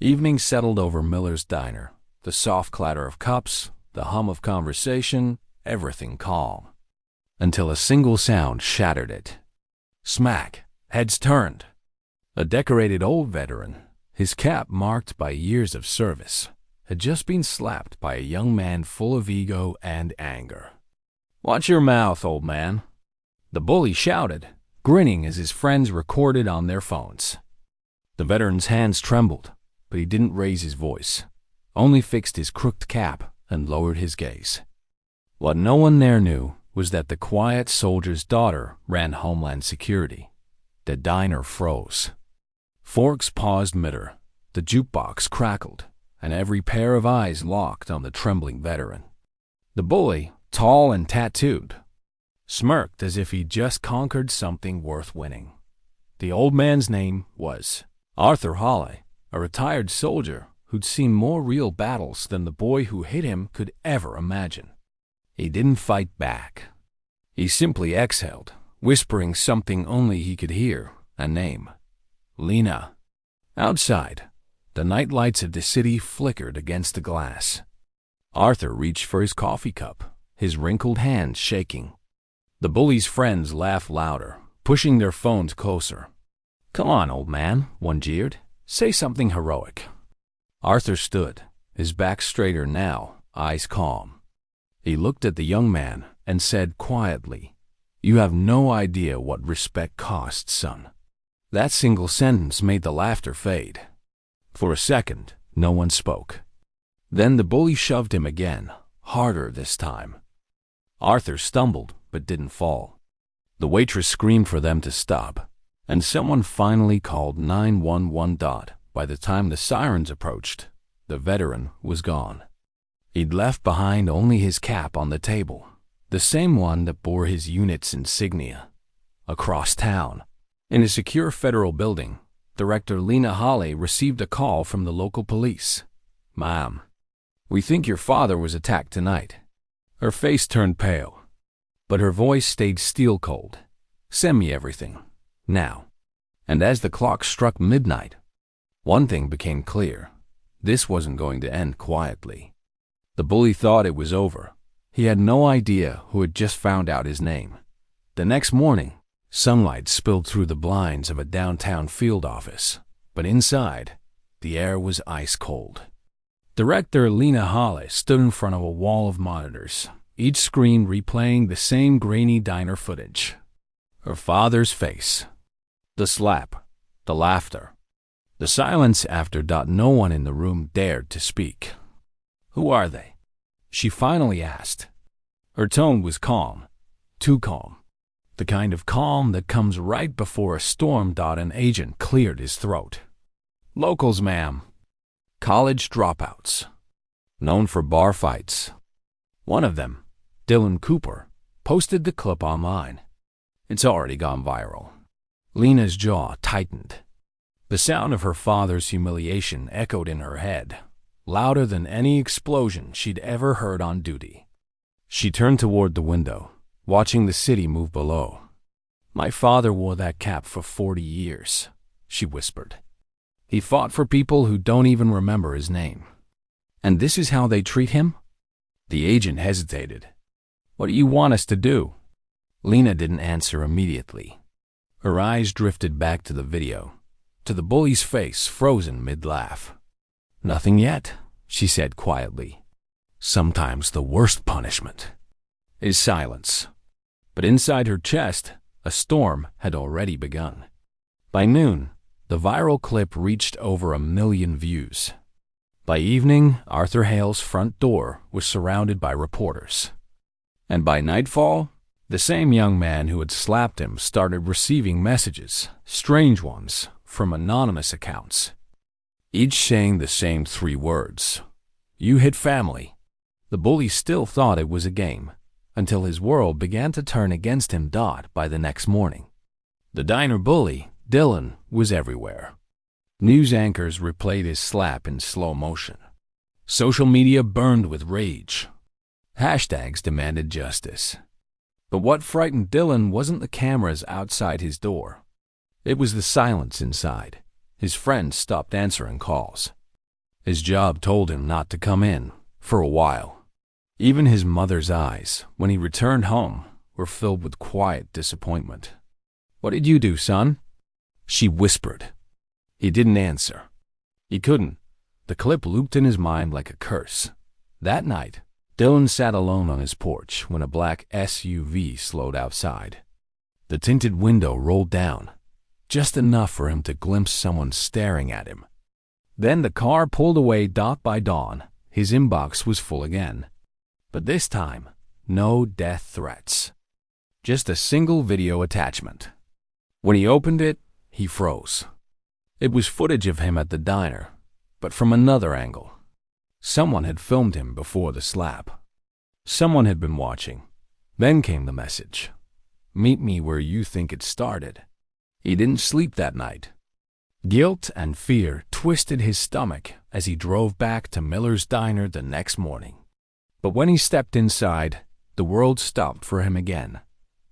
Evening settled over Miller's diner. The soft clatter of cups, the hum of conversation, everything calm. Until a single sound shattered it. Smack. Heads turned. A decorated old veteran, his cap marked by years of service, had just been slapped by a young man full of ego and anger. "Watch your mouth, old man," the bully shouted, grinning as his friends recorded on their phones. The veteran's hands trembled, but he didn't raise his voice, only fixed his crooked cap and lowered his gaze. What no one there knew was that the quiet soldier's daughter ran Homeland Security. The diner froze. Forks paused mid-air, the jukebox crackled, and every pair of eyes locked on the trembling veteran. The bully, tall and tattooed, smirked as if he'd just conquered something worth winning. The old man's name was Arthur Hawley, a retired soldier who'd seen more real battles than the boy who hit him could ever imagine. He didn't fight back. He simply exhaled, whispering something only he could hear, a name. Lena. Outside, the night lights of the city flickered against the glass. Arthur reached for his coffee cup, his wrinkled hands shaking. The bully's friends laughed louder, pushing their phones closer. "Come on, old man," one jeered. "Say something heroic." Arthur stood, his back straighter now, eyes calm. He looked at the young man and said quietly, "You have no idea what respect costs, son." That single sentence made the laughter fade. For a second, no one spoke. Then the bully shoved him again, harder this time. Arthur stumbled but didn't fall. The waitress screamed for them to stop, and someone finally called 911. By the time the sirens approached, the veteran was gone. He'd left behind only his cap on the table, the same one that bore his unit's insignia. Across town, in a secure federal building, Director Lena Hawley received a call from the local police. "Ma'am, we think your father was attacked tonight." Her face turned pale, but her voice stayed steel cold. "Send me everything, now." And as the clock struck midnight, one thing became clear. This wasn't going to end quietly. The bully thought it was over. He had no idea who had just found out his name. The next morning, sunlight spilled through the blinds of a downtown field office, but inside, the air was ice cold. Director Lena Hawley stood in front of a wall of monitors, each screen replaying the same grainy diner footage. Her father's face, the slap, the laughter, the silence after. No one in the room dared to speak. "Who are they?" she finally asked. Her tone was calm, too calm. The kind of calm that comes right before a storm. An agent cleared his throat. "Locals, ma'am. College dropouts. Known for bar fights. One of them, Dylan Cooper, posted the clip online. It's already gone viral." Lena's jaw tightened. The sound of her father's humiliation echoed in her head, louder than any explosion she'd ever heard on duty. She turned toward the window, watching the city move below. "My father wore that cap for 40 years, she whispered. "He fought for people who don't even remember his name. And this is how they treat him?" The agent hesitated. "What do you want us to do?" Lena didn't answer immediately. Her eyes drifted back to the video, to the bully's face frozen mid-laugh. "Nothing yet," she said quietly. "Sometimes the worst punishment is silence." But inside her chest, a storm had already begun. By noon, the viral clip reached over 1 million views. By evening, Arthur Hale's front door was surrounded by reporters. And by nightfall, the same young man who had slapped him started receiving messages, strange ones, from anonymous accounts, each saying the same 3 words: "You hit family." The bully still thought it was a game, until his world began to turn against him. By the next morning, the diner bully, Dylan, was everywhere. News anchors replayed his slap in slow motion. Social media burned with rage. Hashtags demanded justice. But what frightened Dylan wasn't the cameras outside his door. It was the silence inside. His friends stopped answering calls. His job told him not to come in for a while. Even his mother's eyes, when he returned home, were filled with quiet disappointment. "What did you do, son?" she whispered. He didn't answer. He couldn't. The clip looped in his mind like a curse. That night, Dylan sat alone on his porch when a black SUV slowed outside. The tinted window rolled down, just enough for him to glimpse someone staring at him. Then the car pulled away. By dawn, his inbox was full again. But this time, no death threats. Just a single video attachment. When he opened it, he froze. It was footage of him at the diner, but from another angle. Someone had filmed him before the slap. Someone had been watching. Then came the message. "Meet me where you think it started." He didn't sleep that night. Guilt and fear twisted his stomach as he drove back to Miller's Diner the next morning. But when he stepped inside, the world stopped for him again.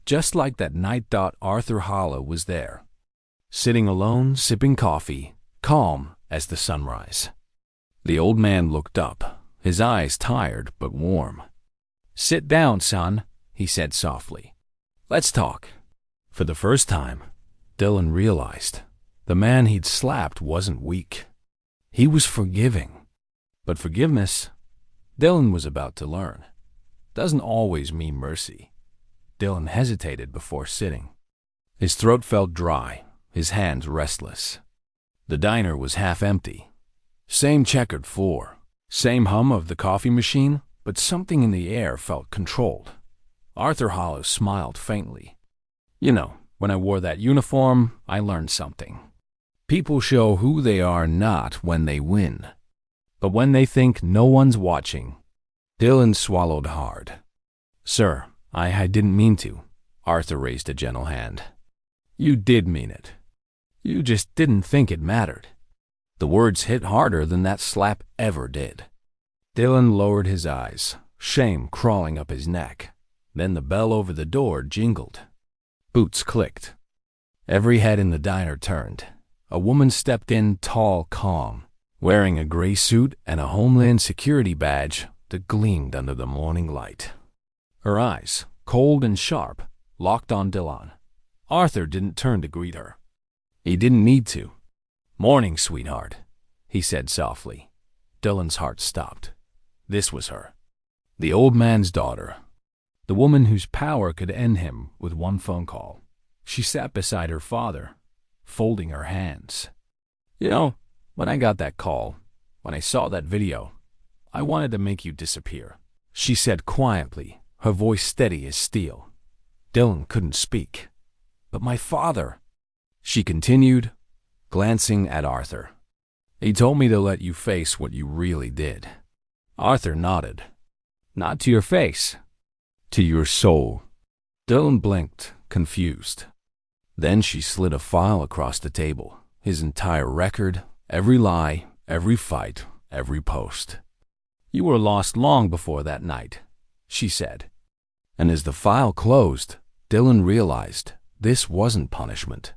Just like that night. Arthur Hollow was there, sitting alone, sipping coffee, calm as the sunrise. The old man looked up, his eyes tired but warm. "Sit down, son," he said softly. "Let's talk." For the first time, Dylan realized the man he'd slapped wasn't weak. He was forgiving. But forgiveness, Dylan was about to learn, doesn't always mean mercy. Dylan hesitated before sitting. His throat felt dry, his hands restless. The diner was half empty. Same checkered floor, same hum of the coffee machine, but something in the air felt controlled. Arthur Hollow smiled faintly. "You know, when I wore that uniform, I learned something. People show who they are not when they win, but when they think no one's watching." Dylan swallowed hard. "Sir, I didn't mean to." Arthur raised a gentle hand. "You did mean it. You just didn't think it mattered." The words hit harder than that slap ever did. Dylan lowered his eyes, shame crawling up his neck. Then the bell over the door jingled. Boots clicked. Every head in the diner turned. A woman stepped in, tall, calm, wearing a gray suit and a Homeland security badge that gleamed under the morning light. Her eyes, cold and sharp, locked on Dylan. Arthur didn't turn to greet her. He didn't need to. "Morning, sweetheart," he said softly. Dylan's heart stopped. This was her. The old man's daughter. The woman whose power could end him with one phone call. She sat beside her father, folding her hands. "You know, when I got that call, when I saw that video, I wanted to make you disappear," she said quietly, her voice steady as steel. Dylan couldn't speak. "But my father," she continued, glancing at Arthur. "He told me to let you face what you really did." Arthur nodded. "Not to your face, to your soul." Dylan blinked, confused. Then she slid a file across the table, his entire record, every lie, every fight, every post. "You were lost long before that night," she said. And as the file closed, Dylan realized this wasn't punishment.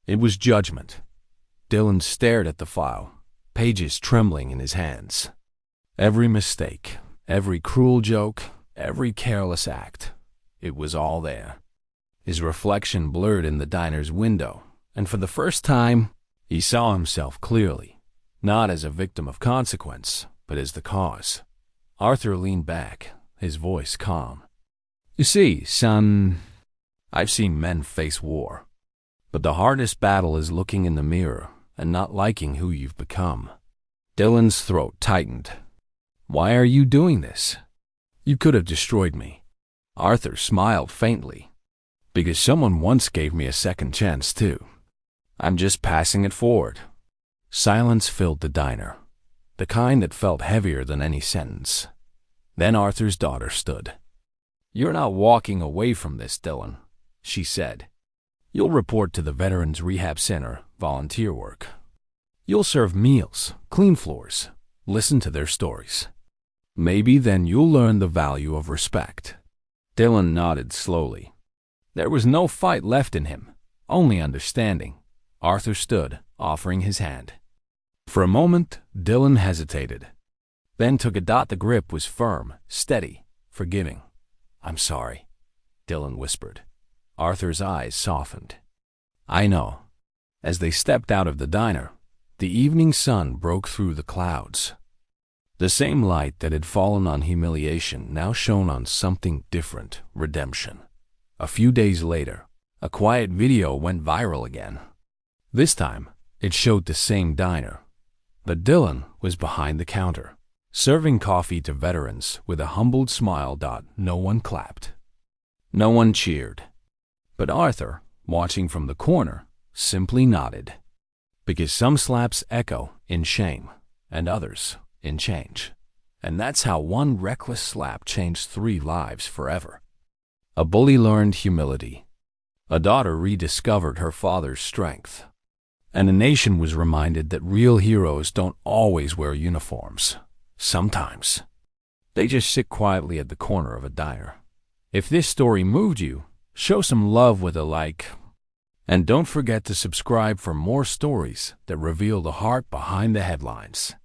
It was judgment. Dylan stared at the file, pages trembling in his hands. Every mistake, every cruel joke, every careless act, it was all there. His reflection blurred in the diner's window, and for the first time, he saw himself clearly, not as a victim of consequence, but as the cause. Arthur leaned back, his voice calm. "You see, son, I've seen men face war, but the hardest battle is looking in the mirror and not liking who you've become." Dylan's throat tightened. "Why are you doing this? You could have destroyed me." Arthur smiled faintly. "Because someone once gave me a second chance, too. I'm just passing it forward." Silence filled the diner, the kind that felt heavier than any sentence. Then Arthur's daughter stood. "You're not walking away from this, Dylan," she said. "You'll report to the Veterans Rehab Center, volunteer work. You'll serve meals, clean floors, listen to their stories. Maybe then you'll learn the value of respect." Dylan nodded slowly. There was no fight left in him, only understanding. Arthur stood, offering his hand. For a moment, Dylan hesitated, then took a dot. The grip was firm, steady, forgiving. "I'm sorry," Dylan whispered. Arthur's eyes softened. "I know." As they stepped out of the diner, the evening sun broke through the clouds. The same light that had fallen on humiliation now shone on something different: redemption. A few days later, a quiet video went viral again. This time, it showed the same diner, but Dylan was behind the counter, serving coffee to veterans with a humbled smile. No one clapped. No one cheered. But Arthur, watching from the corner, simply nodded. Because some slaps echo in shame, and others in change. And that's how one reckless slap changed 3 lives forever. A bully learned humility. A daughter rediscovered her father's strength. And a nation was reminded that real heroes don't always wear uniforms. Sometimes they just sit quietly at the corner of a diner. If this story moved you, show some love with a like. And don't forget to subscribe for more stories that reveal the heart behind the headlines.